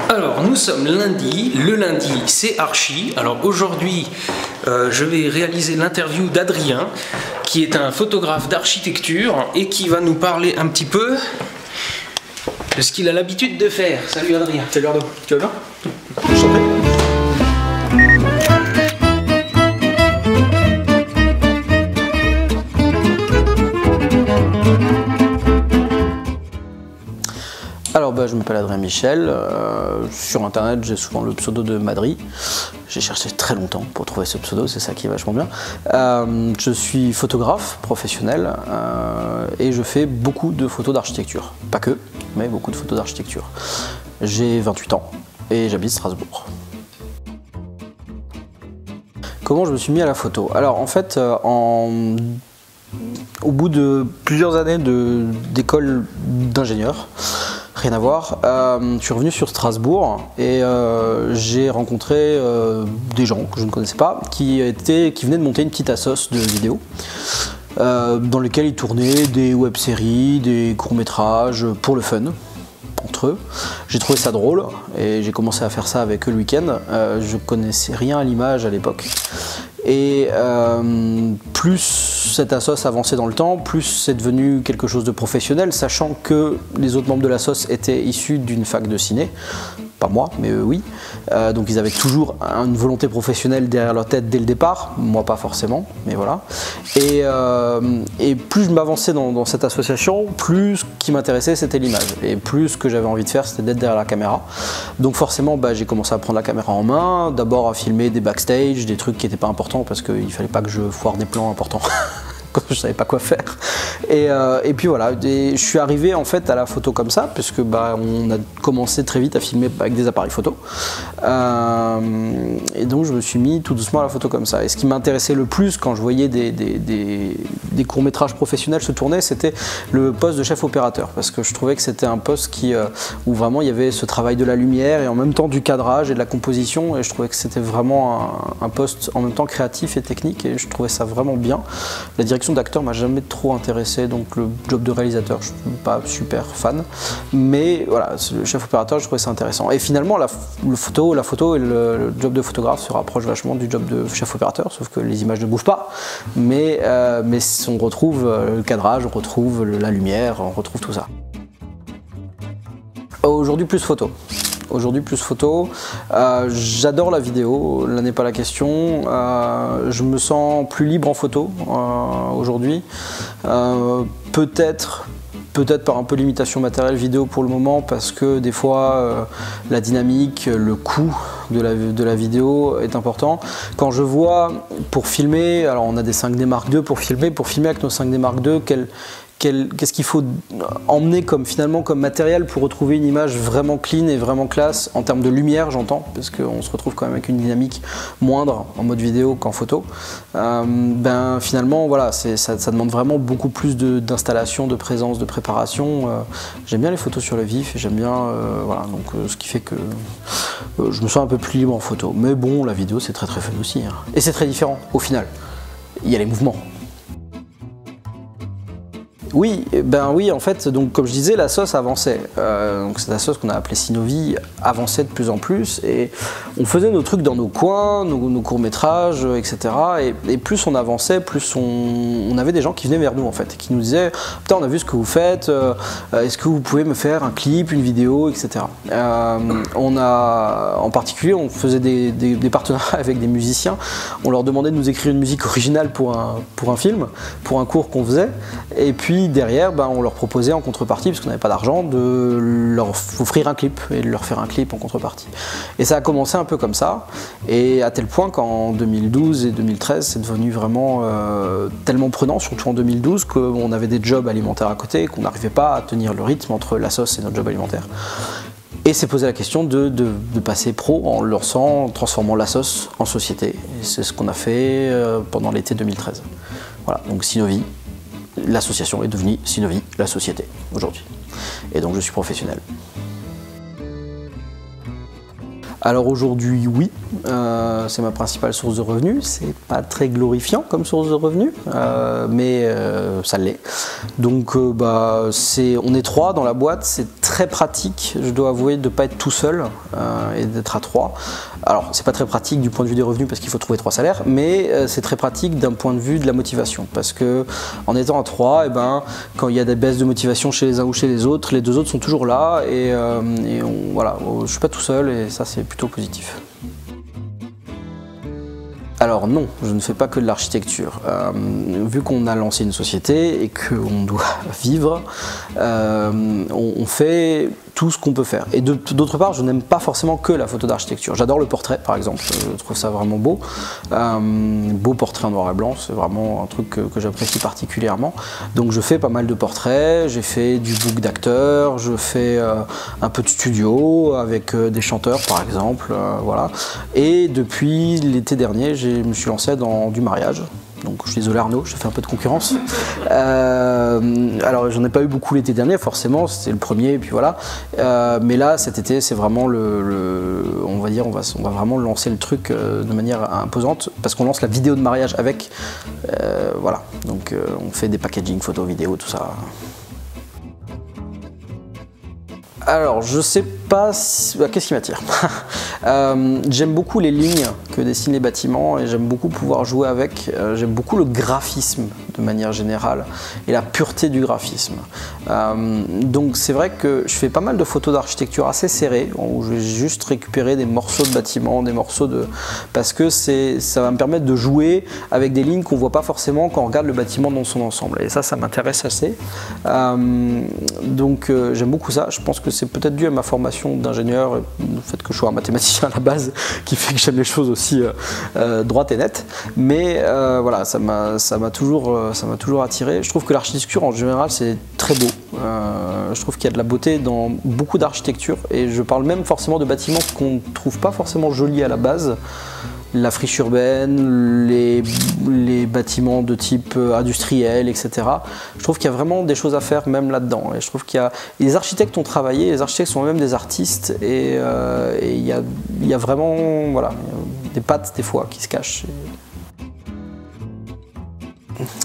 Alors nous sommes lundi, le lundi c'est Archi. Alors aujourd'hui je vais réaliser l'interview d'Adrien qui est un photographe d'architecture et qui va nous parler un petit peu de ce qu'il a l'habitude de faire. Salut Adrien. Salut Arnaud, tu vas bien? Je t'en prie. Alors je m'appelle Adrien Michel, sur internet j'ai souvent le pseudo de Madri, j'ai cherché très longtemps pour trouver ce pseudo, c'est ça qui est vachement bien. Je suis photographe professionnel et je fais beaucoup de photos d'architecture, pas que, mais beaucoup de photos d'architecture. J'ai 28 ans et j'habite Strasbourg. Comment je me suis mis à la photo? Alors en fait, au bout de plusieurs années d'école d'ingénieur, rien à voir, je suis revenu sur Strasbourg et j'ai rencontré des gens que je ne connaissais pas qui venaient de monter une petite assoce de vidéos dans lesquelles ils tournaient des web-séries, des courts-métrages pour le fun entre eux. J'ai trouvé ça drôle et j'ai commencé à faire ça avec eux le week-end. Je connaissais rien à l'image à l'époque. Et plus cette assoce avançait dans le temps, plus c'est devenu quelque chose de professionnel, sachant que les autres membres de l'assoce étaient issus d'une fac de ciné. Pas moi, mais eux oui. Donc ils avaient toujours une volonté professionnelle derrière leur tête dès le départ, moi pas forcément, mais voilà. Et plus je m'avançais dans cette association, plus ce qui m'intéressait c'était l'image. Et plus ce que j'avais envie de faire c'était d'être derrière la caméra. Donc forcément j'ai commencé à prendre la caméra en main, d'abord à filmer des backstage, des trucs qui n'étaient pas importants parce qu'il fallait pas que je foire des plans importants. Je savais pas quoi faire et puis voilà, je suis arrivé en fait à la photo comme ça puisque on a commencé très vite à filmer avec des appareils photo et donc je me suis mis tout doucement à la photo comme ça. Et ce qui m'intéressait le plus quand je voyais des courts-métrages professionnels se tourner, c'était le poste de chef opérateur parce que je trouvais que c'était un poste où vraiment il y avait ce travail de la lumière et en même temps du cadrage et de la composition, et je trouvais que c'était vraiment un poste en même temps créatif et technique et je trouvais ça vraiment bien. La direction d'acteur m'a jamais trop intéressé, donc le job de réalisateur je suis pas super fan, mais voilà, le chef opérateur je trouvais ça intéressant. Et finalement la photo et le job de photographe se rapprochent vachement du job de chef opérateur, sauf que les images ne bougent pas, mais on retrouve le cadrage, on retrouve la lumière, on retrouve tout ça. Aujourd'hui plus photo. Aujourd'hui plus photo, j'adore la vidéo, là n'est pas la question, je me sens plus libre en photo aujourd'hui, peut-être par un peu limitation matérielle vidéo pour le moment parce que des fois la dynamique, le coût de la vidéo est important. Quand je vois pour filmer, alors on a des 5D Mark II pour filmer avec nos 5D Mark II, qu'est-ce qu'il faut emmener finalement comme matériel pour retrouver une image vraiment clean et vraiment classe en termes de lumière, j'entends, parce qu'on se retrouve quand même avec une dynamique moindre en mode vidéo qu'en photo. Finalement voilà, ça demande vraiment beaucoup plus d'installation, de présence, de préparation. J'aime bien les photos sur le vif et j'aime bien voilà, donc ce qui fait que je me sens un peu plus libre en photo. Mais bon, la vidéo c'est très fun aussi, hein. Et c'est très différent au final. Il y a les mouvements. Oui, oui, en fait, donc comme je disais, la sauce avançait. Donc cette sauce qu'on a appelée Synovie avançait de plus en plus et on faisait nos trucs dans nos coins, nos courts-métrages, etc. Et plus on avançait, plus on avait des gens qui venaient vers nous en fait, qui nous disaient « Putain, on a vu ce que vous faites, est-ce que vous pouvez me faire un clip, une vidéo, etc. » En particulier, on faisait des partenariats avec des musiciens. On leur demandait de nous écrire une musique originale pour un film, pour un cours qu'on faisait. Et puis derrière, on leur proposait en contrepartie, parce qu'on n'avait pas d'argent, de leur offrir un clip et de leur faire un clip en contrepartie. Et ça a commencé un peu comme ça, et à tel point qu'en 2012 et 2013, c'est devenu vraiment tellement prenant, surtout en 2012, qu'on avait des jobs alimentaires à côté, qu'on n'arrivait pas à tenir le rythme entre la sauce et notre job alimentaire. Et s'est posé la question de passer pro en transformant la sauce en société. Et c'est ce qu'on a fait pendant l'été 2013. Voilà, donc Synovie. L'association est devenue Synovie, la société, aujourd'hui. Et donc je suis professionnel. Alors aujourd'hui, oui, c'est ma principale source de revenus. C'est pas très glorifiant comme source de revenus, mais ça l'est. Donc on est 3 dans la boîte, c'est très pratique, je dois avouer, de ne pas être tout seul et d'être à 3. Alors c'est pas très pratique du point de vue des revenus parce qu'il faut trouver 3 salaires, mais c'est très pratique d'un point de vue de la motivation, parce que en étant à 3, quand il y a des baisses de motivation chez les uns ou chez les autres, les 2 autres sont toujours là et voilà, je suis pas tout seul et ça c'est plutôt positif. Alors non, je ne fais pas que de l'architecture. Vu qu'on a lancé une société et qu'on doit vivre, on fait tout ce qu'on peut faire. Et d'autre part, je n'aime pas forcément que la photo d'architecture. J'adore le portrait, par exemple. Je trouve ça vraiment beau. Beau portrait en noir et blanc, c'est vraiment un truc que j'apprécie particulièrement. Donc je fais pas mal de portraits, j'ai fait du book d'acteurs, je fais un peu de studio avec des chanteurs, par exemple. Voilà. Et depuis l'été dernier, je me suis lancé dans du mariage. Donc je suis désolé Arnaud, je fais un peu de concurrence. Alors j'en ai pas eu beaucoup l'été dernier, forcément, c'était le premier, et puis voilà. Mais là, cet été, c'est vraiment on va dire, on va vraiment lancer le truc de manière imposante, parce qu'on lance la vidéo de mariage avec. Voilà, donc on fait des packaging photos, vidéos, tout ça. Alors, je sais pas qu'est-ce qui m'attire. J'aime beaucoup les lignes que dessinent les bâtiments et j'aime beaucoup pouvoir jouer avec. J'aime beaucoup le graphisme de manière générale et la pureté du graphisme. Donc c'est vrai que je fais pas mal de photos d'architecture assez serrées où je vais juste récupérer des morceaux de bâtiments, des morceaux de... parce que ça va me permettre de jouer avec des lignes qu'on voit pas forcément quand on regarde le bâtiment dans son ensemble. Et ça m'intéresse assez. Donc j'aime beaucoup ça. Je pense que c'est peut-être dû à ma formation d'ingénieur, le fait que je sois un mathématicien à la base, qui fait que j'aime les choses aussi droites et nettes. Mais voilà, ça m'a toujours attiré. Je trouve que l'architecture en général c'est très beau. Je trouve qu'il y a de la beauté dans beaucoup d'architecture et je parle même forcément de bâtiments qu'on ne trouve pas forcément jolis à la base. La friche urbaine, les bâtiments de type industriel, etc. Je trouve qu'il y a vraiment des choses à faire même là-dedans. Et je trouve les architectes ont travaillé, les architectes sont même des artistes et il y a vraiment voilà, des pattes des fois qui se cachent.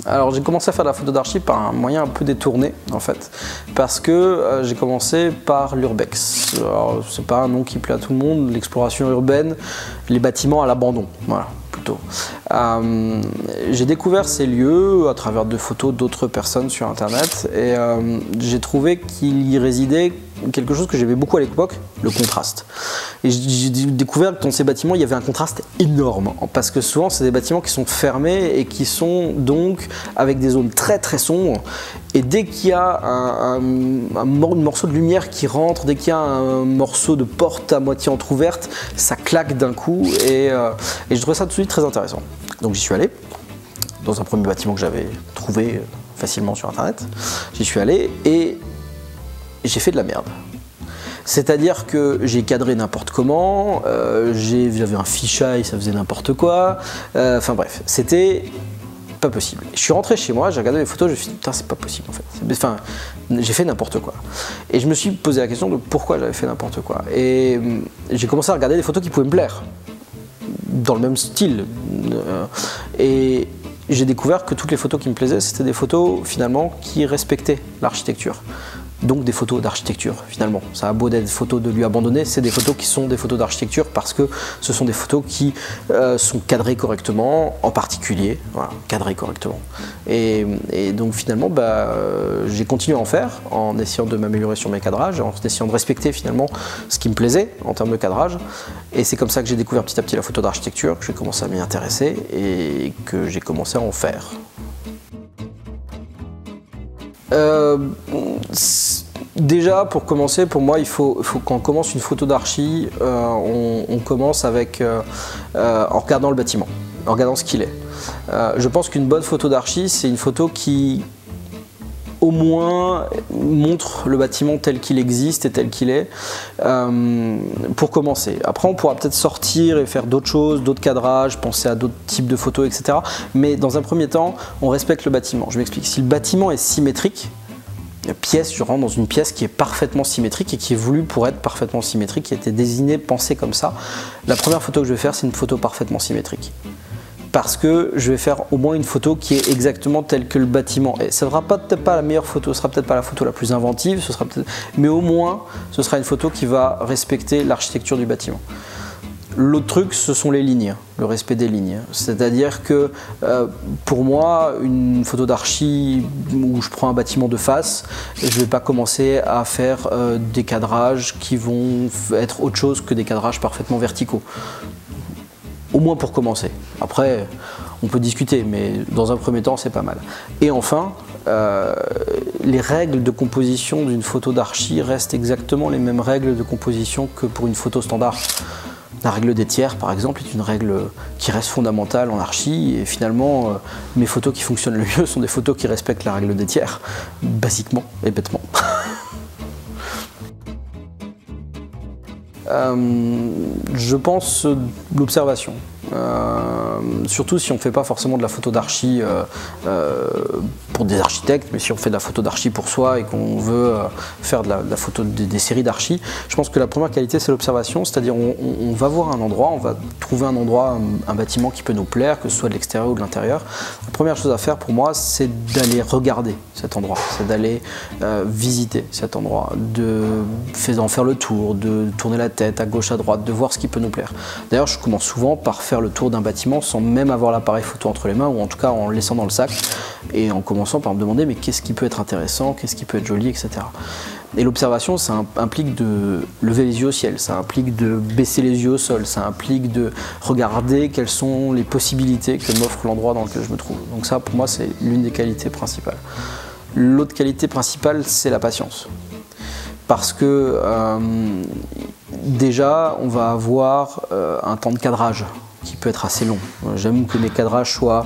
Alors j'ai commencé à faire de la photo d'archi par un moyen un peu détourné en fait, parce que j'ai commencé par l'urbex. Alors c'est pas un nom qui plaît à tout le monde, l'exploration urbaine, les bâtiments à l'abandon, voilà plutôt. J'ai découvert ces lieux à travers de photos d'autres personnes sur internet et j'ai trouvé qu'il y résidait quelque chose que j'aimais beaucoup à l'époque, le contraste. Et j'ai découvert que dans ces bâtiments, il y avait un contraste énorme, parce que souvent, c'est des bâtiments qui sont fermés et qui sont donc avec des zones très très sombres. Et dès qu'il y a un morceau de lumière qui rentre, dès qu'il y a un morceau de porte à moitié entrouverte, ça claque d'un coup et je trouvais ça tout de suite très intéressant. Donc j'y suis allé, dans un premier bâtiment que j'avais trouvé facilement sur internet. J'y suis allé et j'ai fait de la merde. C'est-à-dire que j'ai cadré n'importe comment, j'avais un fisheye, ça faisait n'importe quoi, enfin bref, c'était pas possible. Je suis rentré chez moi, j'ai regardé les photos, je me suis dit putain c'est pas possible en fait, enfin j'ai fait n'importe quoi. Et je me suis posé la question de pourquoi j'avais fait n'importe quoi. Et j'ai commencé à regarder des photos qui pouvaient me plaire, dans le même style. Et j'ai découvert que toutes les photos qui me plaisaient, c'était des photos finalement qui respectaient l'architecture. Donc des photos d'architecture finalement. Ça a beau d'être des photos de lieux abandonnés, c'est des photos qui sont des photos d'architecture parce que ce sont des photos qui sont cadrées correctement, en particulier, voilà, cadrées correctement. Et donc finalement, j'ai continué à en faire en essayant de m'améliorer sur mes cadrages, en essayant de respecter finalement ce qui me plaisait en termes de cadrage. Et c'est comme ça que j'ai découvert petit à petit la photo d'architecture, que j'ai commencé à m'y intéresser et que j'ai commencé à en faire. Déjà, pour commencer, pour moi, il faut quand on commence une photo d'archi, on commence avec, en regardant le bâtiment, en regardant ce qu'il est. Je pense qu'une bonne photo d'archi, c'est une photo qui, au moins, montre le bâtiment tel qu'il existe et tel qu'il est, pour commencer. Après, on pourra peut-être sortir et faire d'autres choses, d'autres cadrages, penser à d'autres types de photos, etc. Mais dans un premier temps, on respecte le bâtiment. Je m'explique. Si le bâtiment est symétrique, pièce, je rentre dans une pièce qui est parfaitement symétrique et qui est voulue pour être parfaitement symétrique, qui a été désignée, pensée comme ça. La première photo que je vais faire, c'est une photo parfaitement symétrique. Parce que je vais faire au moins une photo qui est exactement telle que le bâtiment. Et ça ne sera peut-être pas la meilleure photo, ce sera peut-être pas la photo la plus inventive, mais au moins ce sera une photo qui va respecter l'architecture du bâtiment. L'autre truc, ce sont les lignes, le respect des lignes. C'est-à-dire que pour moi, une photo d'archi où je prends un bâtiment de face, je ne vais pas commencer à faire des cadrages qui vont être autre chose que des cadrages parfaitement verticaux. Au moins pour commencer. Après, on peut discuter, mais dans un premier temps, c'est pas mal. Et enfin, les règles de composition d'une photo d'archi restent exactement les mêmes règles de composition que pour une photo standard. La règle des tiers, par exemple, est une règle qui reste fondamentale en archi, et finalement, mes photos qui fonctionnent le mieux sont des photos qui respectent la règle des tiers, basiquement et bêtement. Je pense l'observation. Surtout si on ne fait pas forcément de la photo d'archi pour des architectes, mais si on fait de la photo d'archi pour soi et qu'on veut faire de la photo des séries d'archi, je pense que la première qualité c'est l'observation, c'est-à-dire on va voir un endroit, on va trouver un endroit, un bâtiment qui peut nous plaire, que ce soit de l'extérieur ou de l'intérieur. La première chose à faire pour moi c'est d'aller regarder cet endroit, c'est d'aller visiter cet endroit, d'en faire le tour, de tourner la tête à gauche à droite, de voir ce qui peut nous plaire. D'ailleurs je commence souvent par faire le tour d'un bâtiment sans même avoir l'appareil photo entre les mains, ou en tout cas en le laissant dans le sac et en commençant par me demander mais qu'est-ce qui peut être intéressant, qu'est-ce qui peut être joli, etc. Et l'observation, ça implique de lever les yeux au ciel, ça implique de baisser les yeux au sol, ça implique de regarder quelles sont les possibilités que m'offre l'endroit dans lequel je me trouve. Donc ça, pour moi, c'est l'une des qualités principales. L'autre qualité principale, c'est la patience. Parce que déjà, on va avoir un temps de cadrage qui peut être assez long. J'aime que mes cadrages soient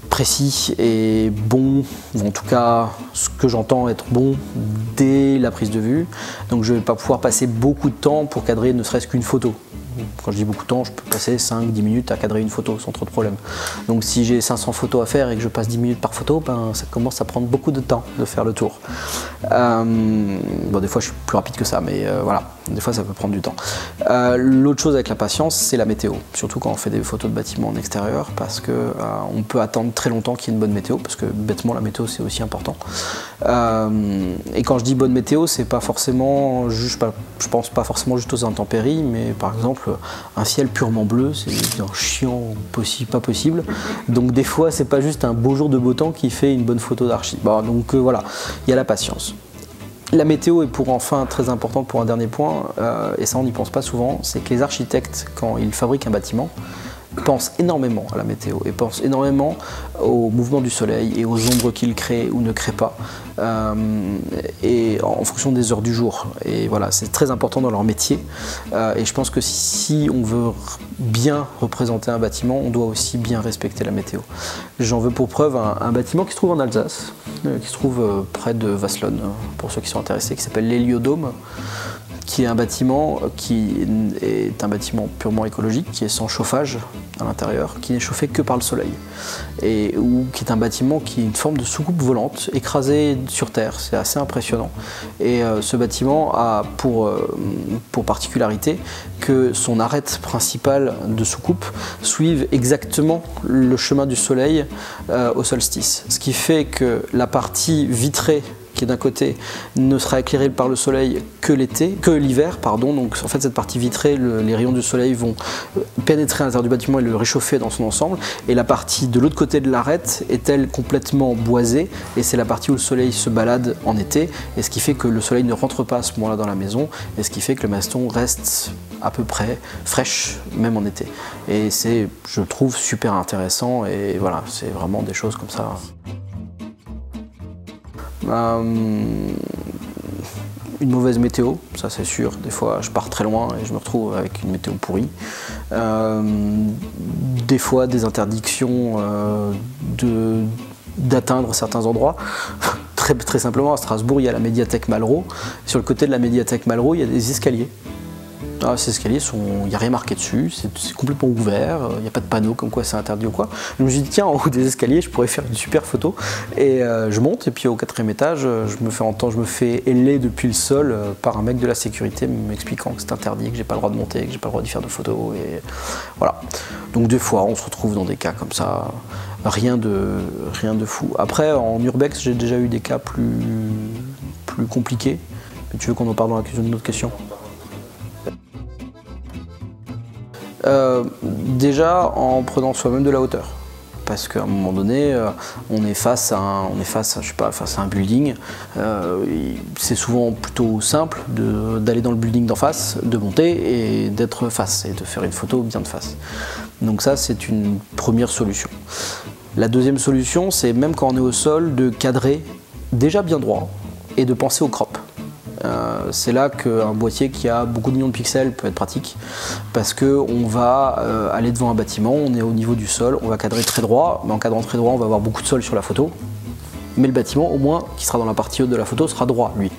précis et bons, ou en tout cas ce que j'entends être bon dès la prise de vue. Donc je ne vais pas pouvoir passer beaucoup de temps pour cadrer ne serait-ce qu'une photo. Quand je dis beaucoup de temps, je peux passer 5-10 minutes à cadrer une photo sans trop de problème. Donc si j'ai 500 photos à faire et que je passe 10 minutes par photo, ben, ça commence à prendre beaucoup de temps de faire le tour. Bon, des fois je suis plus rapide que ça, mais voilà, des fois ça peut prendre du temps. L'autre chose avec la patience, c'est la météo. Surtout quand on fait des photos de bâtiments en extérieur, parce que on peut attendre très longtemps qu'il y ait une bonne météo, parce que bêtement la météo c'est aussi important. Et quand je dis bonne météo, c'est pas forcément juste, je pense pas forcément juste aux intempéries, mais par exemple un ciel purement bleu, c'est chiant pas possible. Donc des fois c'est pas juste un beau jour de beau temps qui fait une bonne photo d'archi. Bon, donc voilà, il y a la patience. La météo est pour enfin très importante pour un dernier point, et ça on n'y pense pas souvent, c'est que les architectes, quand ils fabriquent un bâtiment, pensent énormément à la météo et pensent énormément au mouvement du soleil et aux ombres qu'il crée ou ne crée pas, et en fonction des heures du jour. Et voilà, c'est très important dans leur métier, et je pense que si on veut bien représenter un bâtiment, on doit aussi bien respecter la météo. J'en veux pour preuve un bâtiment qui se trouve en Alsace, qui se trouve près de Wasselonne, pour ceux qui sont intéressés, qui s'appelle l'Héliodôme, qui est un bâtiment qui est un bâtiment purement écologique, qui est sans chauffage à l'intérieur, qui n'est chauffé que par le soleil, et qui est un bâtiment qui est une forme de soucoupe volante écrasée sur terre. C'est assez impressionnant. Et ce bâtiment a pour particularité que son arête principale de soucoupe suive exactement le chemin du soleil au solstice, ce qui fait que la partie vitrée qui d'un côté ne sera éclairée par le soleil que l'hiver, pardon. Donc en fait cette partie vitrée, les rayons du soleil vont pénétrer à l'intérieur du bâtiment et le réchauffer dans son ensemble. Et la partie de l'autre côté de l'arête est-elle complètement boisée, et c'est la partie où le soleil se balade en été, et ce qui fait que le soleil ne rentre pas à ce moment-là dans la maison, et ce qui fait que le maçon reste à peu près fraîche, même en été. Et c'est, je trouve, super intéressant, et voilà, c'est vraiment des choses comme ça. Une mauvaise météo, ça c'est sûr. Des fois je pars très loin et je me retrouve avec une météo pourrie. Des fois des interdictions d'atteindre certains endroits. Très simplement, à Strasbourg, il y a la médiathèque Malraux. Sur le côté de la médiathèque Malraux, il y a des escaliers. Ah, ces escaliers, il n'y a rien marqué dessus, c'est complètement ouvert, il n'y a pas de panneau comme quoi c'est interdit ou quoi. Je me suis dit, tiens, en haut des escaliers, je pourrais faire une super photo. Et je monte, et puis au 4e étage, je me fais héler depuis le sol par un mec de la sécurité m'expliquant que c'est interdit, que j'ai pas le droit de monter, que j'ai pas le droit d'y faire de photos. Et voilà. Donc des fois, on se retrouve dans des cas comme ça, rien de fou. Après, en urbex, j'ai déjà eu des cas plus compliqués. Mais tu veux qu'on en parle dans une autre question? Déjà en prenant soi-même de la hauteur, parce qu'à un moment donné on est face à un building, c'est souvent plutôt simple d'aller dans le building d'en face, de monter et d'être face et de faire une photo bien de face. Donc ça, c'est une première solution. La deuxième solution, c'est même quand on est au sol, de cadrer déjà bien droit et de penser au crop. C'est là qu'un boîtier qui a beaucoup de millions de pixels peut être pratique, parce qu'on va aller devant un bâtiment, on est au niveau du sol, on va cadrer très droit, mais en cadrant très droit on va avoir beaucoup de sol sur la photo, mais le bâtiment au moins qui sera dans la partie haute de la photo sera droit lui.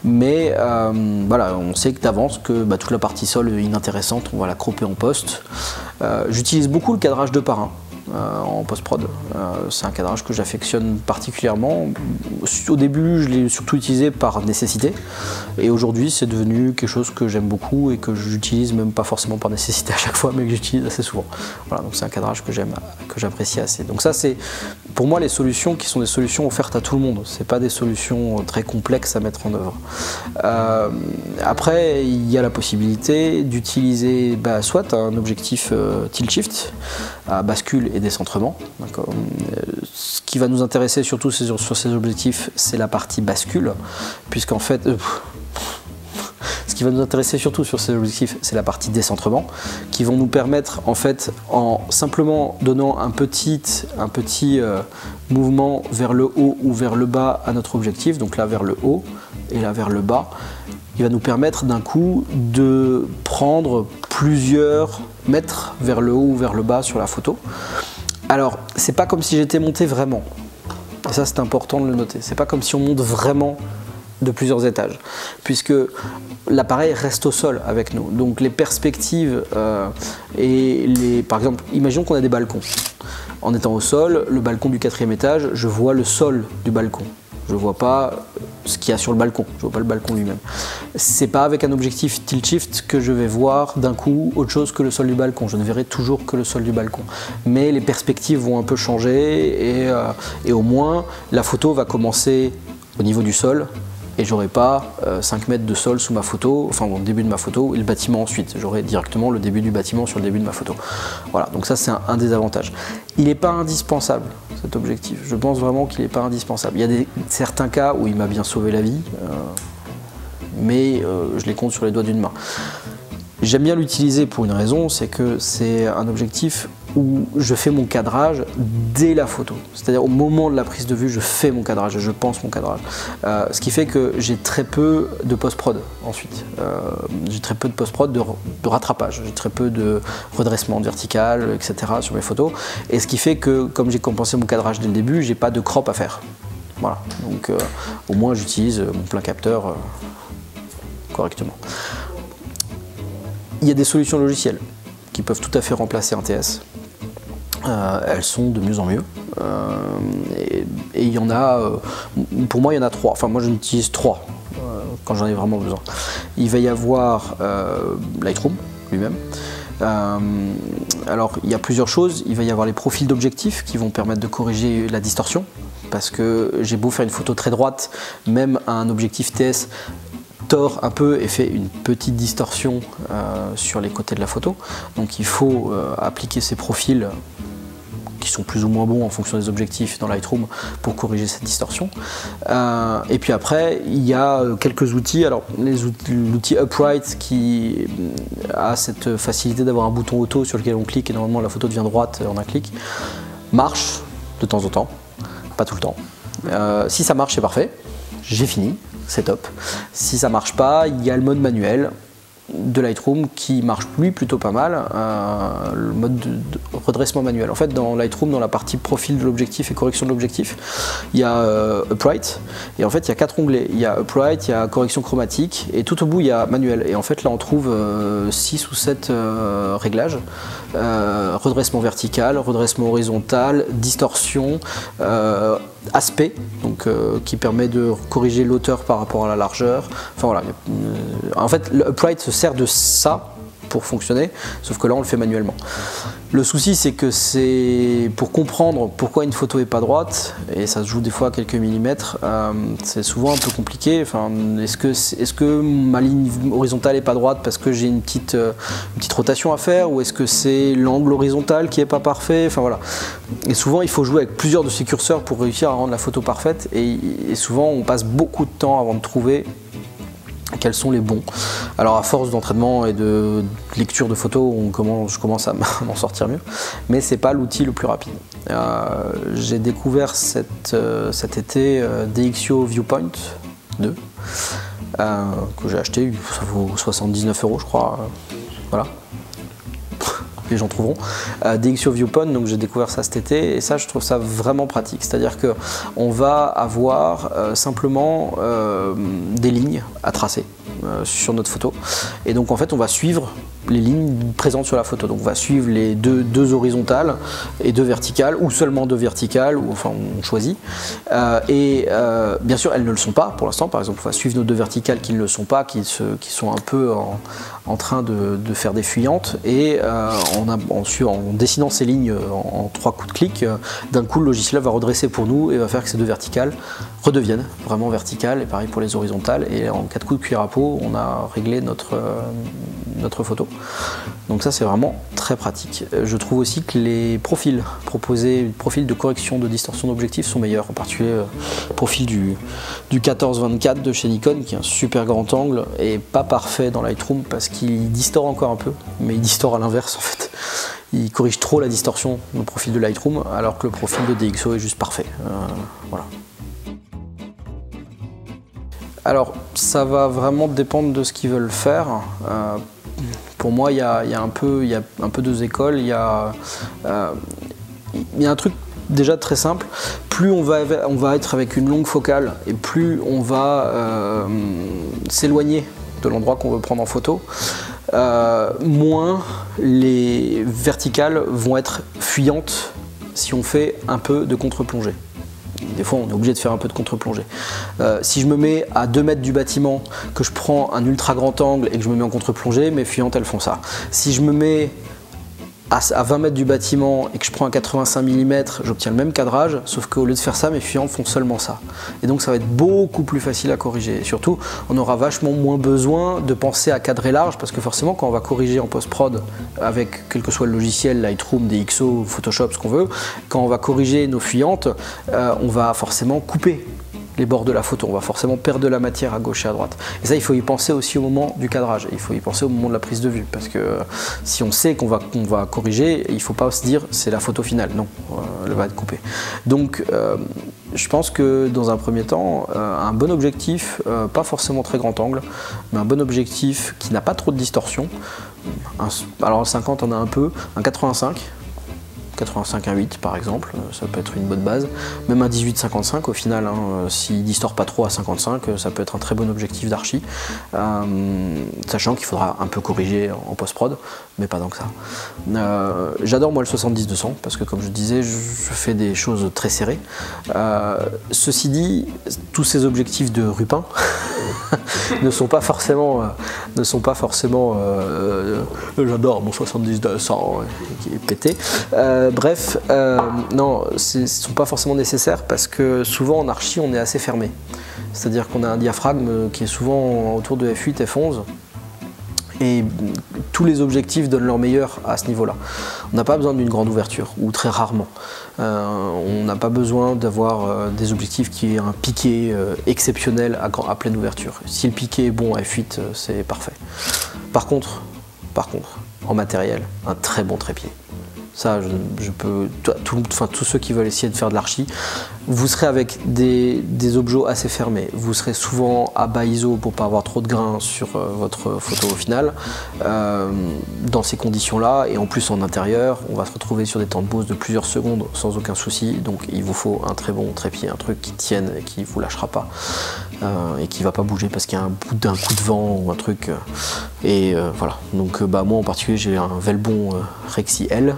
Mais voilà, on sait que d'avance que toute la partie sol inintéressante on va la cropper en post. J'utilise beaucoup le cadrage 2:1 en post-prod. C'est un cadrage que j'affectionne particulièrement. Au début, je l'ai surtout utilisé par nécessité, et aujourd'hui, c'est devenu quelque chose que j'aime beaucoup et que j'utilise même pas forcément par nécessité à chaque fois, mais que j'utilise assez souvent. Voilà, donc c'est un cadrage que j'aime, que j'apprécie assez. Donc ça, c'est pour moi les solutions qui sont des solutions offertes à tout le monde. C'est pas des solutions très complexes à mettre en œuvre. Après, il y a la possibilité d'utiliser soit un objectif tilt shift à bascule et décentrement. Ce qui va nous intéresser surtout sur ces objectifs, c'est la partie bascule, puisqu'en fait, ce qui va nous intéresser surtout sur ces objectifs, c'est la partie décentrement, qui vont nous permettre, en fait, en simplement donnant un petit mouvement vers le haut ou vers le bas à notre objectif, donc là vers le haut et là vers le bas, il va nous permettre d'un coup de prendre plusieurs mètres vers le haut ou vers le bas sur la photo. Alors, c'est pas comme si j'étais monté vraiment. Et ça, c'est important de le noter. C'est pas comme si on monte vraiment de plusieurs étages, puisque l'appareil reste au sol avec nous. Donc les perspectives par exemple, imaginons qu'on a des balcons. En étant au sol, le balcon du 4e étage, je vois le sol du balcon. Je ne vois pas ce qu'il y a sur le balcon, je ne vois pas le balcon lui-même. C'est pas avec un objectif tilt shift que je vais voir d'un coup autre chose que le sol du balcon. Je ne verrai toujours que le sol du balcon. Mais les perspectives vont un peu changer et au moins la photo va commencer au niveau du sol, et j'aurai pas 5 mètres de sol sous ma photo, enfin au début de ma photo, et le bâtiment ensuite. J'aurai directement le début du bâtiment sur le début de ma photo. Voilà, donc ça c'est un des avantages. Il n'est pas indispensable, cet objectif. Je pense vraiment qu'il n'est pas indispensable. Il y a certains cas où il m'a bien sauvé la vie, mais je les compte sur les doigts d'une main. J'aime bien l'utiliser pour une raison, c'est que c'est un objectif où je fais mon cadrage dès la photo. C'est-à-dire au moment de la prise de vue, je fais mon cadrage, je pense mon cadrage. Ce qui fait que j'ai très peu de post-prod ensuite. J'ai très peu de post-prod de rattrapage, j'ai très peu de redressement vertical, etc. sur mes photos. Et ce qui fait que, comme j'ai compensé mon cadrage dès le début, j'ai pas de crop à faire. Voilà, donc au moins j'utilise mon plein capteur correctement. Il y a des solutions logicielles qui peuvent tout à fait remplacer un TS. Elles sont de mieux en mieux. Et il y en a, pour moi il y en a 3. Enfin moi j'en utilise 3 quand j'en ai vraiment besoin. Il va y avoir Lightroom lui-même. Alors il y a plusieurs choses. Il va y avoir les profils d'objectifs qui vont permettre de corriger la distorsion. Parce que j'ai beau faire une photo très droite, même un objectif TS tord un peu et fait une petite distorsion sur les côtés de la photo. Donc il faut appliquer ces profils qui sont plus ou moins bons en fonction des objectifs dans Lightroom pour corriger cette distorsion. Et puis après, il y a quelques outils. Alors l'outil Upright qui a cette facilité d'avoir un bouton auto sur lequel on clique et normalement la photo devient droite en un clic, marche de temps en temps, pas tout le temps. Si ça marche, c'est parfait, j'ai fini. C'est top. Si ça marche pas, il y a le mode manuel. de Lightroom qui marche lui plutôt pas mal, le mode de redressement manuel. En fait, dans Lightroom, dans la partie profil de l'objectif et correction de l'objectif, il y a Upright, et en fait il y a 4 onglets. Il y a Upright, il y a correction chromatique, et tout au bout il y a manuel. Et en fait là on trouve 6 ou 7 réglages, redressement vertical, redressement horizontal, distorsion, aspect, donc qui permet de corriger l'auteur par rapport à la largeur. Enfin voilà. En fait, le Upright se sert de ça pour fonctionner, sauf que là on le fait manuellement. Le souci c'est que c'est pour comprendre pourquoi une photo est pas droite, et ça se joue des fois à quelques millimètres, c'est souvent un peu compliqué. Enfin, est-ce que ma ligne horizontale est pas droite parce que j'ai une petite rotation à faire, ou est-ce que c'est l'angle horizontal qui est pas parfait? Enfin voilà. Et souvent il faut jouer avec plusieurs de ces curseurs pour réussir à rendre la photo parfaite, et souvent on passe beaucoup de temps avant de trouver quels sont les bons. Alors à force d'entraînement et de lecture de photos, je commence à m'en sortir mieux, mais c'est pas l'outil le plus rapide. J'ai découvert cet été DxO Viewpoint 2 que j'ai acheté, ça vaut 79 € je crois, voilà. Les gens trouveront. DxO Viewpoint, donc j'ai découvert ça cet été, et ça je trouve ça vraiment pratique. C'est-à-dire que on va avoir simplement des lignes à tracer sur notre photo, et donc en fait on va suivre les lignes présentes sur la photo. Donc on va suivre les deux horizontales et 2 verticales, ou seulement 2 verticales, ou enfin on choisit. Bien sûr elles ne le sont pas pour l'instant. Par exemple on va suivre nos 2 verticales qui ne le sont pas, qui sont un peu en train de faire des fuyantes, et en dessinant ces lignes en 3 coups de clic, d'un coup le logiciel va redresser pour nous et va faire que ces 2 verticales redeviennent vraiment verticales, et pareil pour les horizontales, et en 4 coups de cuillère à peau on a réglé notre photo. Donc ça c'est vraiment très pratique. Je trouve aussi que les profils proposés, profils de correction de distorsion d'objectif sont meilleurs, en particulier le profil du 14-24 de chez Nikon, qui est un super grand angle et pas parfait dans Lightroom parce qu'il distord encore un peu, mais il distord à l'inverse en fait. Il corrige trop la distorsion dans le profil de Lightroom, alors que le profil de DxO est juste parfait. Voilà. Alors ça va vraiment dépendre de ce qu'ils veulent faire. Pour moi il y a un peu 2 écoles. Il y a un truc déjà très simple. Plus on va être avec une longue focale, et plus on va s'éloigner de l'endroit qu'on veut prendre en photo, moins les verticales vont être fuyantes si on fait un peu de contre-plongée. Des fois on est obligé de faire un peu de contre-plongée. Si je me mets à 2 mètres du bâtiment, que je prends un ultra grand angle et que je me mets en contre-plongée, mes fuyantes elles font ça. Si je me mets à 20 mètres du bâtiment et que je prends un 85 mm, j'obtiens le même cadrage, sauf qu'au lieu de faire ça, mes fuyantes font seulement ça. Et donc ça va être beaucoup plus facile à corriger. Et surtout, on aura vachement moins besoin de penser à cadrer large, parce que forcément quand on va corriger en post-prod avec quel que soit le logiciel, Lightroom, DxO, Photoshop, ce qu'on veut, quand on va corriger nos fuyantes, on va forcément couper les bords de la photo, on va forcément perdre de la matière à gauche et à droite. Et ça, il faut y penser aussi au moment du cadrage, il faut y penser au moment de la prise de vue, parce que si on sait qu'on va corriger, il ne faut pas se dire c'est la photo finale, non, elle va être coupée. Donc je pense que dans un premier temps, un bon objectif, pas forcément très grand angle, mais un bon objectif qui n'a pas trop de distorsion, alors le 50 on a un peu, un 85, 85-1.8 par exemple, ça peut être une bonne base. Même un 18-55 au final, hein, s'il ne distord pas trop à 55, ça peut être un très bon objectif d'archi. Sachant qu'il faudra un peu corriger en post-prod, mais pas tant que ça. J'adore moi le 70-200 parce que comme je disais, je fais des choses très serrées. Ceci dit, tous ces objectifs de Rupin ne sont pas forcément j'adore mon 70-200 qui est pété. Bref, non, ce ne sont pas forcément nécessaires parce que souvent en archi on est assez fermé. C'est-à-dire qu'on a un diaphragme qui est souvent autour de f8, f11. Et tous les objectifs donnent leur meilleur à ce niveau-là. On n'a pas besoin d'une grande ouverture, ou très rarement. On n'a pas besoin d'avoir des objectifs qui aient un piqué exceptionnel à pleine ouverture. Si le piqué est bon à f8, c'est parfait. Par contre, en matériel, un très bon trépied. Ça, je peux, tous ceux qui veulent essayer de faire de l'archi, Vous serez avec des objets assez fermés, vous serez souvent à bas ISO pour pas avoir trop de grains sur votre photo au final. Dans ces conditions-là, et en plus en intérieur, on va se retrouver sur des temps de pause de plusieurs secondes sans aucun souci, donc il vous faut un très bon trépied, un truc qui tienne et qui vous lâchera pas, et qui va pas bouger parce qu'il y a un coup de vent ou un truc. Voilà, donc moi en particulier j'ai un Velbon Rexy L,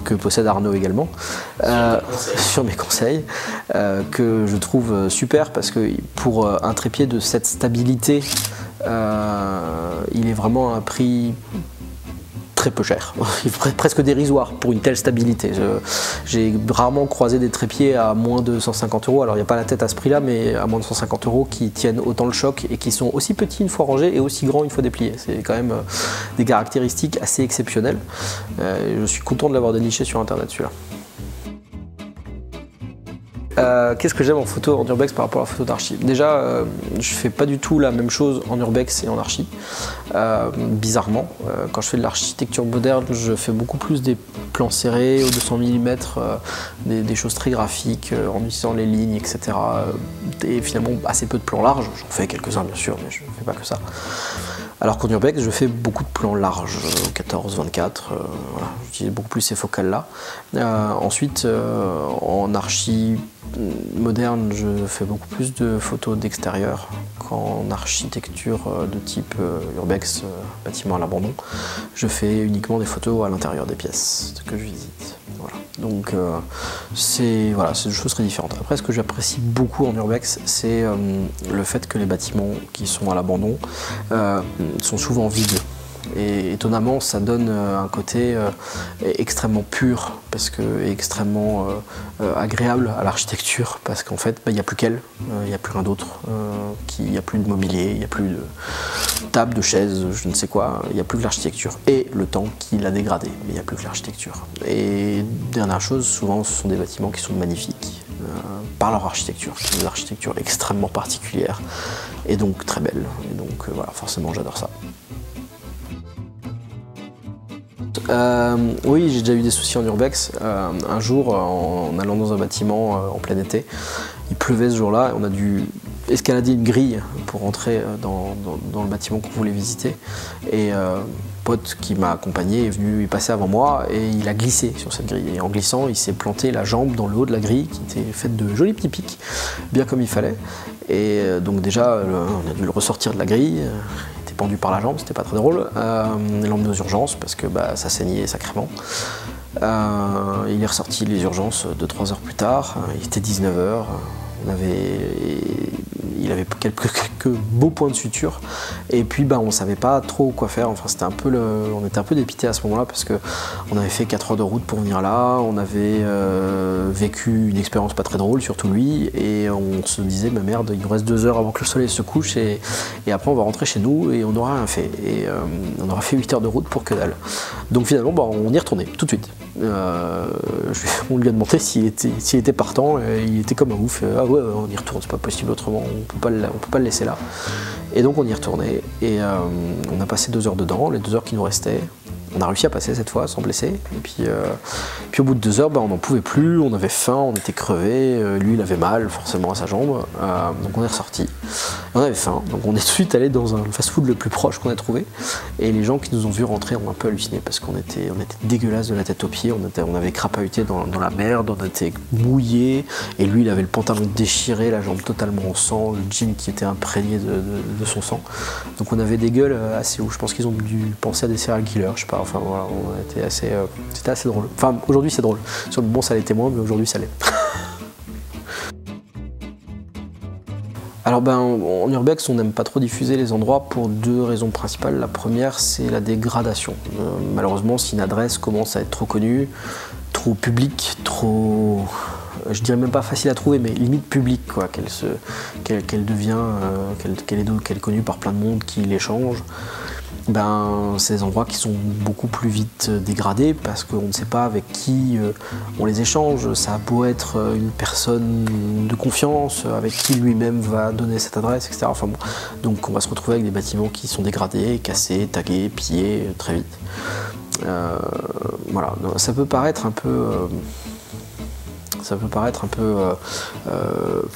que possède Arnaud également, sur mes conseils, que je trouve super parce que pour un trépied de cette stabilité, il est vraiment à un prix très peu cher, presque dérisoire pour une telle stabilité. J'ai rarement croisé des trépieds à moins de 150 €, alors il n'y a pas la tête à ce prix-là, mais à moins de 150 € qui tiennent autant le choc et qui sont aussi petits une fois rangés et aussi grands une fois dépliés. C'est quand même des caractéristiques assez exceptionnelles. Je suis content de l'avoir déniché sur internet celui-là. Qu'est-ce que j'aime en photo en urbex par rapport à la photo d'archi? Déjà, je fais pas du tout la même chose en urbex et en archi. Bizarrement, quand je fais de l'architecture moderne, je fais beaucoup plus des plans serrés au 200 mm, des choses très graphiques, en utilisant les lignes, etc. Et finalement assez peu de plans larges. J'en fais quelques-uns bien sûr, mais je ne fais pas que ça. Alors qu'en urbex, je fais beaucoup de plans larges, 14, 24, voilà, j'utilise beaucoup plus ces focales-là. Ensuite, en archi moderne, je fais beaucoup plus de photos d'extérieur qu'en architecture de type urbex, bâtiment à l'abandon. Je fais uniquement des photos à l'intérieur des pièces que je visite. Voilà. Donc c'est deux choses très différentes. Après, ce que j'apprécie beaucoup en urbex, c'est le fait que les bâtiments qui sont à l'abandon sont souvent vides. Et étonnamment, ça donne un côté extrêmement pur et extrêmement agréable à l'architecture, parce qu'en fait, il n'y a plus qu'elle, il n'y a plus rien d'autre, il n'y a plus de mobilier, il n'y a plus de table, de chaise, je ne sais quoi, il n'y a plus que l'architecture et le temps qui l'a dégradé, mais il n'y a plus que l'architecture. Et dernière chose, souvent, ce sont des bâtiments qui sont magnifiques par leur architecture, qui est une architecture extrêmement particulière et donc très belle. Et donc voilà, forcément, j'adore ça. Oui, j'ai déjà eu des soucis en urbex. Un jour, en allant dans un bâtiment en plein été, il pleuvait ce jour-là, on a dû escalader une grille pour rentrer dans le bâtiment qu'on voulait visiter. Et pote qui m'a accompagné est venu y passer avant moi et il a glissé sur cette grille. Et en glissant, il s'est planté la jambe dans le haut de la grille qui était faite de jolis petits pics, bien comme il fallait. Et donc déjà, on a dû le ressortir de la grille. Pendu par la jambe, c'était pas très drôle. L'emmener aux urgences parce que ça saignait sacrément. Il est ressorti les urgences 2-3 heures plus tard, il était 19 h. Il avait quelques beaux points de suture et puis on savait pas trop quoi faire. Enfin, on était un peu dépité à ce moment-là parce que on avait fait 4 heures de route pour venir là, on avait vécu une expérience pas très drôle, surtout lui, et on se disait mais merde, il nous reste 2 heures avant que le soleil se couche et après on va rentrer chez nous et on n'aura rien fait et on aura fait 8 heures de route pour que dalle. Donc finalement on y est retourné tout de suite. On lui a demandé s'il était partant et il était comme un ouf. Ah ouais, on y retourne, c'est pas possible autrement, on peut pas le laisser là. Et donc on y est retourné et on a passé 2 heures dedans, les 2 heures qui nous restaient. On a réussi à passer cette fois sans blesser. Et puis au bout de 2 heures, on n'en pouvait plus, on avait faim, on était crevé. Lui, il avait mal forcément à sa jambe. Donc on est ressorti. On avait faim, donc on est tout de suite allé dans un fast-food le plus proche qu'on a trouvé. Et les gens qui nous ont vus rentrer ont un peu halluciné parce qu'on était dégueulasse de la tête aux pieds. On avait crapahuté dans la merde, on était mouillé. Et lui, il avait le pantalon déchiré, la jambe totalement en sang, le jean qui était imprégné de son sang. Donc on avait des gueules assez hauts. Je pense qu'ils ont dû penser à des serial killers, je sais pas. Enfin voilà, c'était assez drôle. Enfin aujourd'hui c'est drôle. Sur le bon ça l'était moins, mais aujourd'hui ça l'est. Alors en urbex on n'aime pas trop diffuser les endroits pour 2 raisons principales. La première c'est la dégradation. Malheureusement si une adresse commence à être trop connue, trop publique, trop... je dirais même pas facile à trouver, mais limite publique, quoi, qu'elle devient, qu'elle est connue par plein de monde qui l'échange. C'est des endroits qui sont beaucoup plus vite dégradés parce qu'on ne sait pas avec qui on les échange. Ça a beau être une personne de confiance avec qui lui-même va donner cette adresse, etc. Enfin bon, donc on va se retrouver avec des bâtiments qui sont dégradés, cassés, tagués, pillés très vite. Voilà, ça peut paraître un peu... ça peut paraître un peu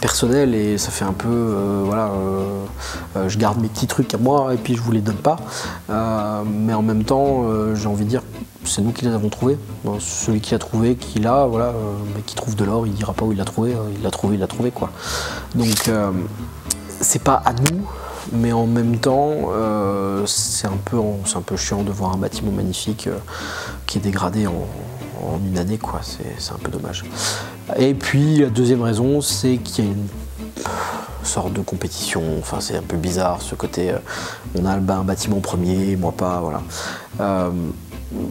personnel et ça fait un peu, voilà, je garde mes petits trucs à moi et puis je vous les donne pas. Mais en même temps, j'ai envie de dire, c'est nous qui les avons trouvés. Celui qui l'a trouvé, qui l'a, voilà, mais qui trouve de l'or, il dira pas où il l'a trouvé, il l'a trouvé quoi. Donc c'est pas à nous. Mais en même temps, c'est un peu chiant de voir un bâtiment magnifique qui est dégradé en une année, quoi. C'est un peu dommage. Et puis la deuxième raison, c'est qu'il y a une sorte de compétition. Enfin, c'est un peu bizarre ce côté. On a un bâtiment premier, moi pas, voilà.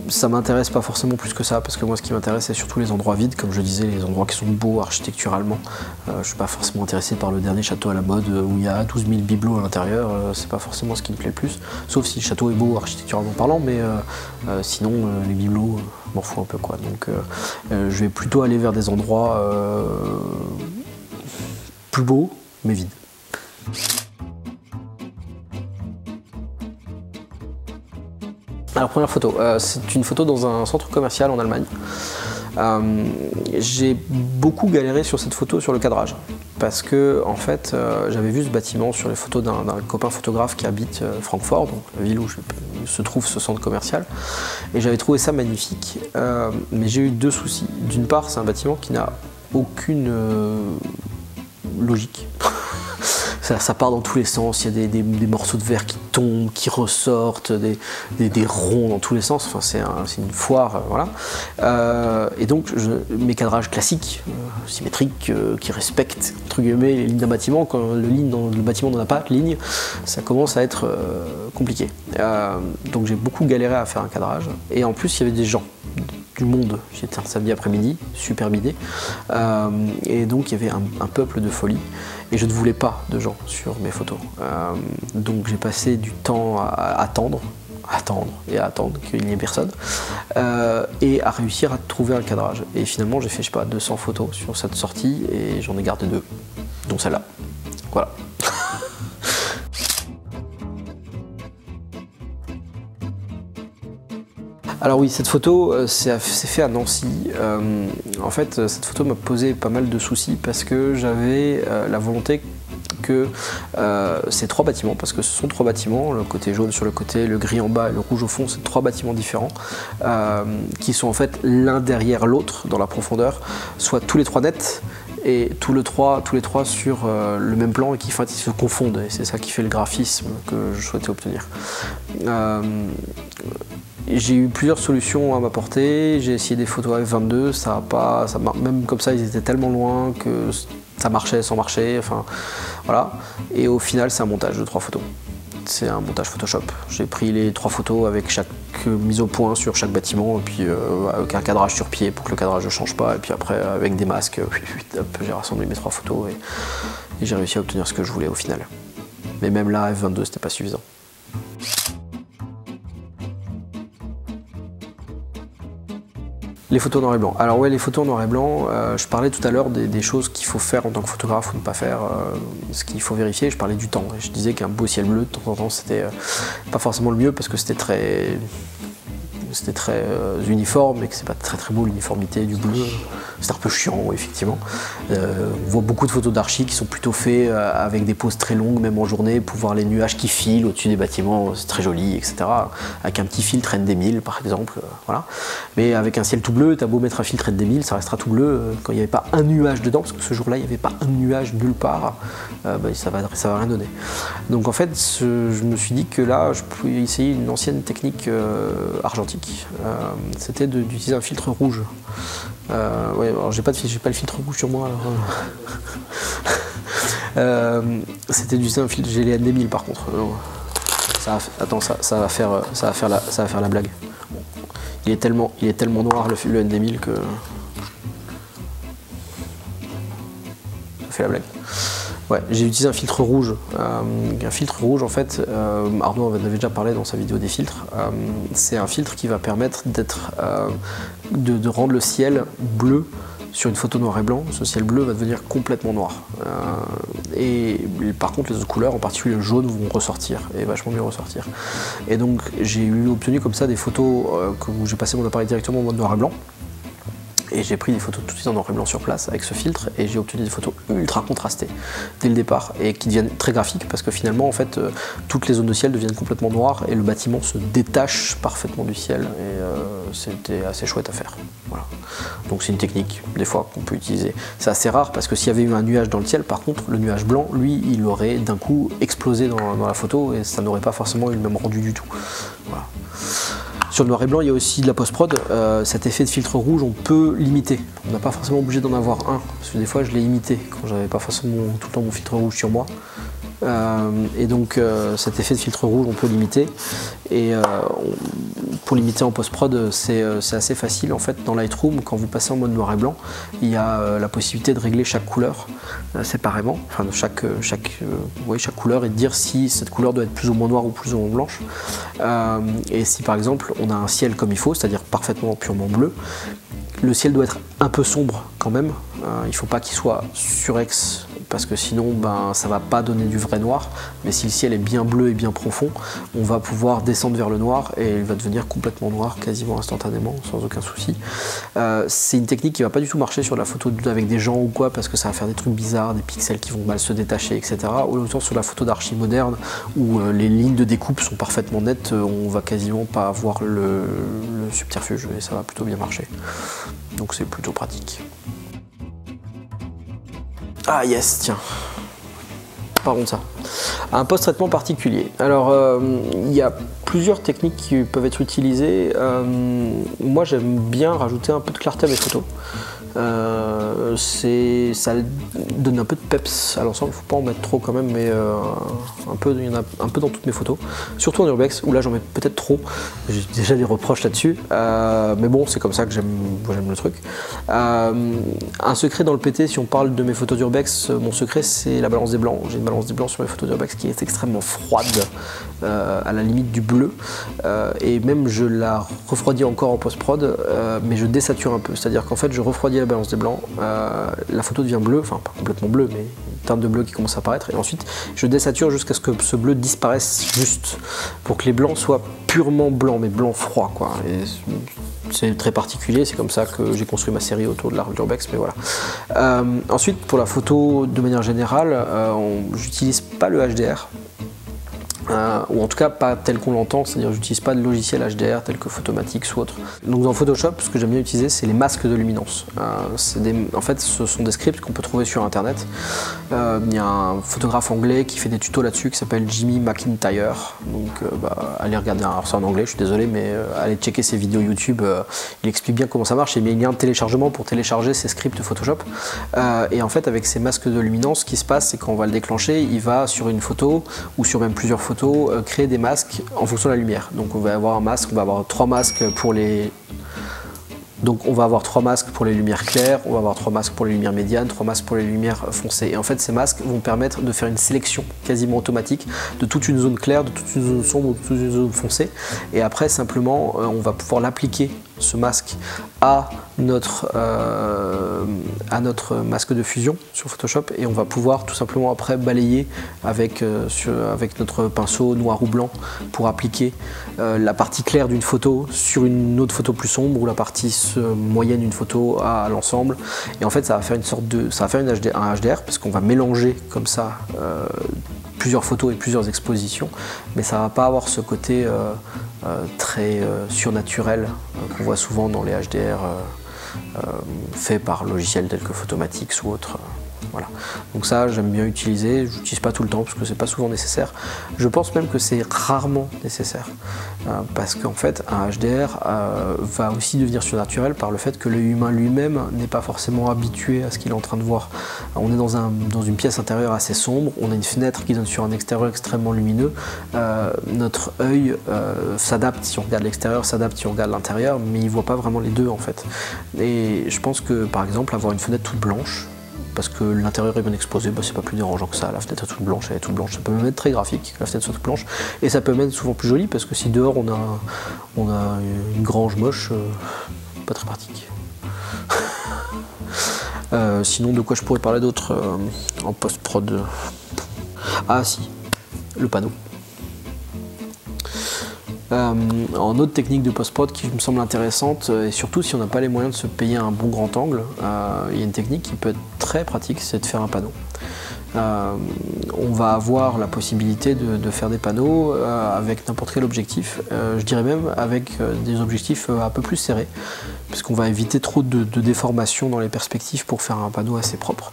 Ça m'intéresse pas forcément plus que ça, parce que moi ce qui m'intéresse c'est surtout les endroits vides, comme je disais, les endroits qui sont beaux architecturalement. Je suis pas forcément intéressé par le dernier château à la mode où il y a 12 000 bibelots à l'intérieur, c'est pas forcément ce qui me plaît le plus, sauf si le château est beau architecturalement parlant, mais sinon les bibelots m'en fous un peu quoi. Donc je vais plutôt aller vers des endroits plus beaux mais vides. Alors première photo, c'est une photo dans un centre commercial en Allemagne. J'ai beaucoup galéré sur cette photo, sur le cadrage, parce que en fait j'avais vu ce bâtiment sur les photos d'un copain photographe qui habite Francfort, donc la ville où se trouve ce centre commercial, et j'avais trouvé ça magnifique, mais j'ai eu deux soucis. D'une part, c'est un bâtiment qui n'a aucune logique. Ça part dans tous les sens, il y a des morceaux de verre qui tombent, qui ressortent, des ronds dans tous les sens, enfin, c'est une foire, voilà. Et donc mes cadrages classiques, symétriques, qui respectent entre guillemets les lignes d'un bâtiment, quand le bâtiment n'en a pas de ligne, ça commence à être compliqué. Donc j'ai beaucoup galéré à faire un cadrage, et en plus il y avait des gens, du monde, j'étais un samedi après-midi, super bidé, et donc il y avait un peuple de folie. Et je ne voulais pas de gens sur mes photos. Donc j'ai passé du temps à attendre qu'il n'y ait personne, et à réussir à trouver un cadrage. Et finalement j'ai fait, je sais pas, 200 photos sur cette sortie et j'en ai gardé 2, dont celle-là. Voilà. Alors oui, cette photo, c'est fait à Nancy. En fait, cette photo m'a posé pas mal de soucis parce que j'avais la volonté que ces trois bâtiments, parce que ce sont trois bâtiments, le côté jaune sur le côté, le gris en bas et le rouge au fond, c'est trois bâtiments différents qui sont en fait l'un derrière l'autre dans la profondeur, soit tous les trois nets, et tous les trois sur le même plan et qui ils se confondent, et c'est ça qui fait le graphisme que je souhaitais obtenir. J'ai eu plusieurs solutions à m'apporter, j'ai essayé des photos f22, même comme ça ils étaient tellement loin que ça marchait sans marcher, enfin voilà. Et au final c'est un montage de 3 photos. C'est un montage Photoshop. J'ai pris les 3 photos avec chaque mise au point sur chaque bâtiment, et puis avec un cadrage sur pied pour que le cadrage ne change pas, et puis après avec des masques, j'ai rassemblé mes 3 photos et j'ai réussi à obtenir ce que je voulais au final. Mais même là, f22 c'était pas suffisant. Les photos noir et blanc. Alors ouais, les photos noir et blanc, je parlais tout à l'heure des choses qu'il faut faire en tant que photographe ou ne pas faire, ce qu'il faut vérifier. Je parlais du temps. Je disais qu'un beau ciel bleu de temps en temps c'était pas forcément le mieux parce que c'était très uniforme et que c'est pas très beau l'uniformité du bleu. C'est un peu chiant, oui, effectivement. On voit beaucoup de photos d'archi qui sont plutôt faits avec des poses très longues, même en journée, pour voir les nuages qui filent au-dessus des bâtiments, c'est très joli, etc. Avec un petit filtre ND1000 par exemple, voilà. Mais avec un ciel tout bleu, t'as beau mettre un filtre ND1000, ça restera tout bleu quand il n'y avait pas un nuage dedans, parce que ce jour-là il n'y avait pas un nuage nulle part, ça va rien donner. Donc en fait, je me suis dit que là, je pouvais essayer une ancienne technique argentique. C'était d'utiliser un filtre rouge. Ouais, alors j'ai pas le filtre rouge sur moi. C'était d'utiliser un filtre, j'ai les ND1000 par contre. Attends, ça va faire la blague. Il est tellement noir le ND1000 que ça fait la blague. Ouais, j'ai utilisé un filtre rouge. Un filtre rouge, en fait, Arnaud en avait déjà parlé dans sa vidéo des filtres. C'est un filtre qui va permettre de rendre le ciel bleu sur une photo noir et blanc. Ce ciel bleu va devenir complètement noir. Et par contre, les autres couleurs, en particulier le jaune, vont ressortir, et vachement mieux ressortir. Et donc, j'ai obtenu comme ça des photos où j'ai passé mon appareil directement en mode noir et blanc. Et j'ai pris des photos tout de suite en noir et blanc sur place avec ce filtre et j'ai obtenu des photos ultra contrastées dès le départ et qui deviennent très graphiques parce que finalement en fait toutes les zones de ciel deviennent complètement noires et le bâtiment se détache parfaitement du ciel et c'était assez chouette à faire. Voilà. Donc c'est une technique des fois qu'on peut utiliser. C'est assez rare parce que s'il y avait eu un nuage dans le ciel, par contre le nuage blanc lui il aurait d'un coup explosé dans la photo et ça n'aurait pas forcément eu le même rendu du tout. Voilà. Sur le noir et blanc, il y a aussi de la post-prod. Cet effet de filtre rouge, on peut l'imiter. On n'a pas forcément obligé d'en avoir un, parce que des fois, je l'ai imité quand j'avais pas forcément tout le temps mon filtre rouge sur moi. Et donc, cet effet de filtre rouge, on peut l'imiter. Et pour l'imiter en post-prod, c'est assez facile. En fait, dans Lightroom, quand vous passez en mode noir et blanc, il y a la possibilité de régler chaque couleur séparément, enfin chaque couleur et de dire si cette couleur doit être plus ou moins noire ou plus ou moins blanche. Et si par exemple on a un ciel comme il faut, c'est-à-dire parfaitement purement bleu, le ciel doit être un peu sombre quand même. Il ne faut pas qu'il soit surex parce que sinon ça ne va pas donner du vrai noir. Mais si le ciel est bien bleu et bien profond, on va pouvoir descendre vers le noir et il va devenir complètement noir quasiment instantanément sans aucun souci. C'est une technique qui ne va pas du tout marcher sur la photo avec des gens ou quoi parce que ça va faire des trucs bizarres, des pixels qui vont mal se détacher, etc. Autant sur la photo d'archi moderne où les lignes de découpe sont parfaitement nettes, on va quasiment pas avoir le subterfuge et ça va plutôt bien marcher. Donc c'est plutôt pratique. Ah yes, tiens, parlons de ça. Un post-traitement particulier. Alors, il y a plusieurs techniques qui peuvent être utilisées. Moi, j'aime bien rajouter un peu de clarté à mes photos. Ça donne un peu de peps à l'ensemble, il ne faut pas en mettre trop quand même, mais il y en a un peu dans toutes mes photos, surtout en urbex où là j'en mets peut-être trop, j'ai déjà des reproches là-dessus, mais bon c'est comme ça que j'aime le truc. Un secret dans le PT, si on parle de mes photos d'urbex, mon secret c'est la balance des blancs. J'ai une balance des blancs sur mes photos d'urbex qui est extrêmement froide, à la limite du bleu, et même je la refroidis encore en post-prod, mais je désature un peu, c'est-à-dire qu'en fait je refroidis la balance des blancs, la photo devient bleue, enfin pas complètement bleue, mais une teinte de bleu qui commence à apparaître, et ensuite je désature jusqu'à ce que ce bleu disparaisse juste, pour que les blancs soient purement blancs, mais blancs froids, quoi. C'est très particulier, c'est comme ça que j'ai construit ma série autour de l'urbex, mais voilà. Ensuite, pour la photo, de manière générale, j'utilise pas le HDR. Ou en tout cas pas tel qu'on l'entend, c'est-à-dire j'utilise pas de logiciel HDR tel que Photomatix ou autre. Donc dans Photoshop, ce que j'aime bien utiliser, c'est les masques de luminance. En fait, ce sont des scripts qu'on peut trouver sur internet. Il y a un photographe anglais qui fait des tutos là-dessus qui s'appelle Jimmy McIntyre. Donc allez regarder, alors c'est en anglais, je suis désolé, mais allez checker ses vidéos YouTube, il explique bien comment ça marche et il y a un lien de téléchargement pour télécharger ces scripts Photoshop. Et en fait, avec ces masques de luminance, ce qui se passe, c'est quand on va le déclencher, il va sur une photo ou sur même plusieurs photos créer des masques en fonction de la lumière. Donc on va avoir un masque, on va avoir trois masques pour les lumières claires, on va avoir 3 masques pour les lumières médianes, 3 masques pour les lumières foncées. Et en fait, ces masques vont permettre de faire une sélection quasiment automatique de toute une zone claire, de toute une zone sombre, de toute une zone foncée. Et après, simplement, on va pouvoir l'appliquer, ce masque, à notre masque de fusion sur Photoshop et on va pouvoir tout simplement après balayer avec notre pinceau noir ou blanc pour appliquer la partie claire d'une photo sur une autre photo plus sombre ou la partie moyenne d'une photo à l'ensemble. Et en fait, ça va faire un HDR parce qu'on va mélanger comme ça plusieurs photos et plusieurs expositions, mais ça va pas avoir ce côté très surnaturel qu'on voit souvent dans les HDR faits par logiciels tels que Photomatix ou autres. Voilà. Donc ça, j'aime bien utiliser, je n'utilise pas tout le temps parce que c'est pas souvent nécessaire. Je pense même que c'est rarement nécessaire parce qu'en fait, un HDR va aussi devenir surnaturel par le fait que l'œil humain lui-même n'est pas forcément habitué à ce qu'il est en train de voir. On est dans une pièce intérieure assez sombre, on a une fenêtre qui donne sur un extérieur extrêmement lumineux. Notre œil s'adapte si on regarde l'extérieur, s'adapte si on regarde l'intérieur, mais il ne voit pas vraiment les deux en fait. Et je pense que par exemple, avoir une fenêtre toute blanche, parce que l'intérieur est bien exposé, c'est pas plus dérangeant que ça. La fenêtre est toute blanche, elle est toute blanche. Ça peut même être très graphique, que la fenêtre soit toute blanche. Et ça peut même être souvent plus joli, parce que si dehors on a une grange moche, pas très pratique. Sinon, de quoi je pourrais parler d'autre en post-prod? Ah si, le panneau. En autre technique de post-prod qui me semble intéressante, et surtout si on n'a pas les moyens de se payer un bon grand angle, il y a une technique qui peut être très pratique, c'est de faire un panneau. On va avoir la possibilité de faire des panneaux avec n'importe quel objectif, je dirais même avec des objectifs un peu plus serrés, puisqu'on va éviter trop de déformation dans les perspectives pour faire un panneau assez propre.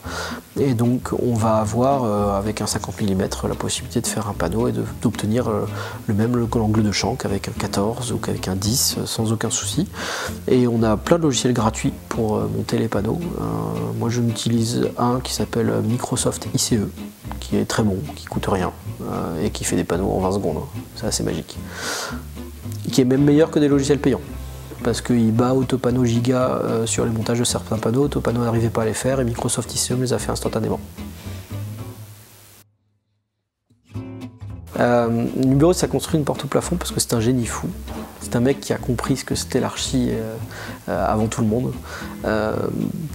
Et donc on va avoir avec un 50 mm la possibilité de faire un panneau et d'obtenir le même angle de champ qu'avec un 14 ou qu'avec un 10 sans aucun souci. Et on a plein de logiciels gratuits pour monter les panneaux. Moi je n'utilise un qui s'appelle Microsoft ICE, qui est très bon, qui coûte rien et qui fait des panneaux en 20 secondes. C'est assez magique. Qui est même meilleur que des logiciels payants, parce qu'il bat Autopano Giga sur les montages de certains panneaux. Autopano n'arrivait pas à les faire et Microsoft ICE me les a fait instantanément. Numéro, ça construit une porte au plafond parce que c'est un génie fou. C'est un mec qui a compris ce que c'était l'archi avant tout le monde.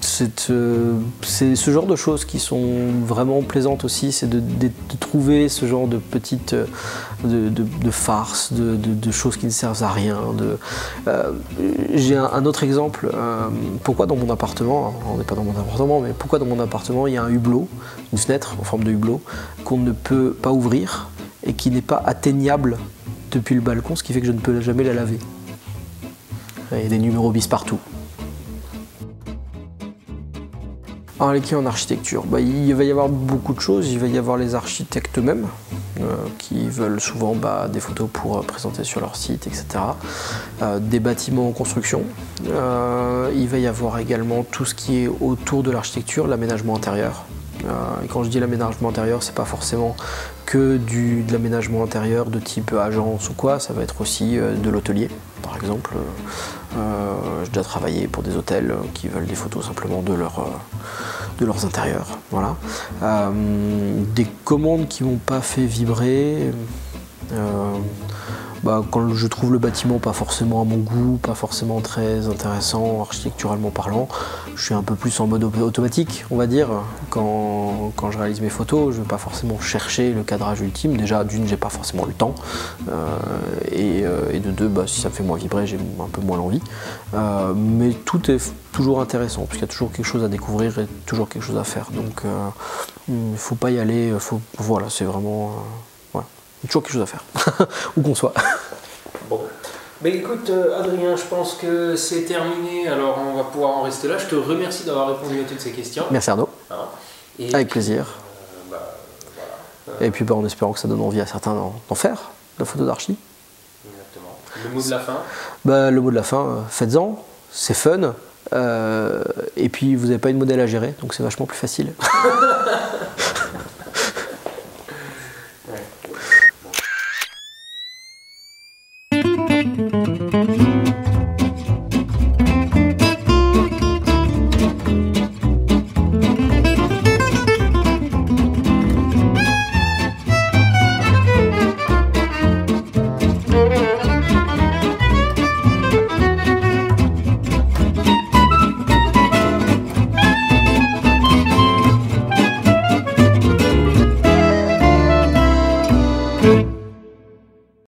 C'est ce genre de choses qui sont vraiment plaisantes aussi, c'est de trouver ce genre de petites de farces, de choses qui ne servent à rien. J'ai un autre exemple. Pourquoi dans mon appartement, on n'est pas dans mon appartement, mais pourquoi dans mon appartement il y a un hublot, une fenêtre en forme de hublot qu'on ne peut pas ouvrir et qui n'est pas atteignable depuis le balcon, ce qui fait que je ne peux jamais la laver. Il y a des numéros bis partout. Alors les clients en architecture, il va y avoir beaucoup de choses. Il va y avoir les architectes eux-mêmes qui veulent souvent des photos pour présenter sur leur site, etc. Des bâtiments en construction. Il va y avoir également tout ce qui est autour de l'architecture, l'aménagement intérieur. Et quand je dis l'aménagement intérieur, c'est pas forcément que de l'aménagement intérieur de type agence ou quoi, ça va être aussi de l'hôtelier. Par exemple, j'ai déjà travaillé pour des hôtels qui veulent des photos simplement de leurs intérieurs. Voilà. Des commandes qui m'ont pas fait vibrer. Quand je trouve le bâtiment pas forcément à mon goût, pas forcément très intéressant architecturalement parlant, je suis un peu plus en mode automatique, on va dire. Quand je réalise mes photos, je ne vais pas forcément chercher le cadrage ultime. Déjà, d'une, j'ai pas forcément le temps, et de deux, si ça me fait moins vibrer, j'ai un peu moins l'envie. Mais tout est toujours intéressant, parce qu'il y a toujours quelque chose à découvrir et toujours quelque chose à faire. Donc, il ne faut pas y aller. Voilà, c'est vraiment... Il y a toujours quelque chose à faire, où qu'on soit. Bon. Mais écoute, Adrien, je pense que c'est terminé, alors on va pouvoir en rester là. Je te remercie d'avoir répondu à toutes ces questions. Merci Arnaud. Et avec plaisir. Voilà. Et puis en espérant que ça donne envie à certains d'en faire, de la photo d'archi. Exactement. Le mot de la fin Le mot de la fin, faites-en, c'est fun. Et puis vous n'avez pas une modèle à gérer, donc c'est vachement plus facile. Ouais.